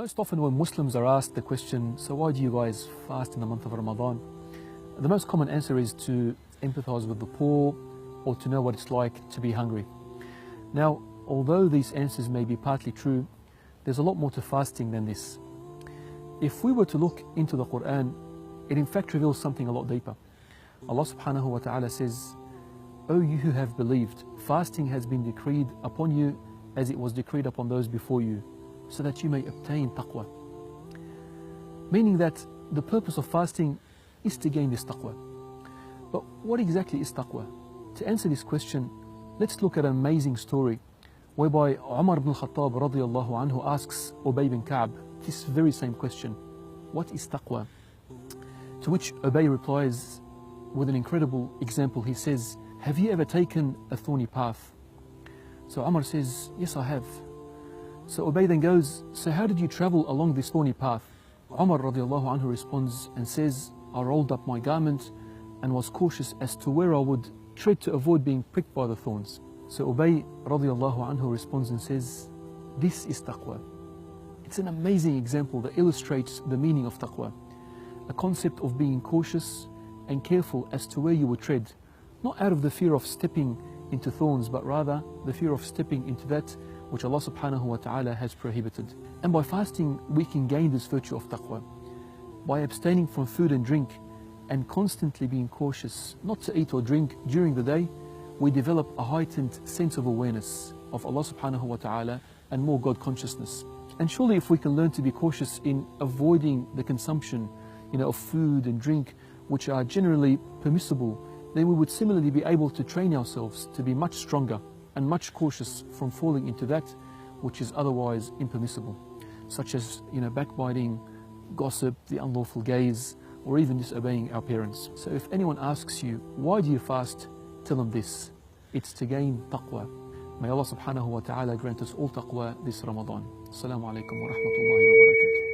Most often when Muslims are asked the question, so why do you guys fast in the month of Ramadan? The most common answer is to empathize with the poor or to know what it's like to be hungry. Now, although these answers may be partly true, there's a lot more to fasting than this. If we were to look into the Quran, it in fact reveals something a lot deeper. Allah subhanahu wa ta'ala says, O you who have believed, fasting has been decreed upon you as it was decreed upon those before you, so that you may obtain taqwa. Meaning that the purpose of fasting is to gain this taqwa. But what exactly is taqwa? To answer this question, let's look at an amazing story whereby Umar ibn Khattab radiyallahu anhu asks Ubay bin Ka'b this very same question. What is taqwa? To which Ubay replies with an incredible example. He says, have you ever taken a thorny path? So Umar says, yes, I have. So Ubay then goes, so how did you travel along this thorny path? Umar radiallahu anhu responds and says, I rolled up my garment and was cautious as to where I would tread to avoid being pricked by the thorns. So Ubay radiallahu anhu responds and says, this is taqwa. It's an amazing example that illustrates the meaning of taqwa. A concept of being cautious and careful as to where you would tread, not out of the fear of stepping into thorns, but rather the fear of stepping into that which Allah subhanahu wa ta'ala has prohibited. And by fasting, we can gain this virtue of taqwa. By abstaining from food and drink and constantly being cautious not to eat or drink during the day, we develop a heightened sense of awareness of Allah subhanahu wa ta'ala and more God consciousness. And surely if we can learn to be cautious in avoiding the consumption of food and drink which are generally permissible, then we would similarly be able to train ourselves to be much stronger and much cautious from falling into that which is otherwise impermissible, such as backbiting, gossip, the unlawful gaze, or even disobeying our parents. So if anyone asks you, why do you fast? Tell them this, it's to gain taqwa. May Allah subhanahu wa ta'ala grant us all taqwa this Ramadan. Assalamualaikum wa rahmatullahi wa barakatuh.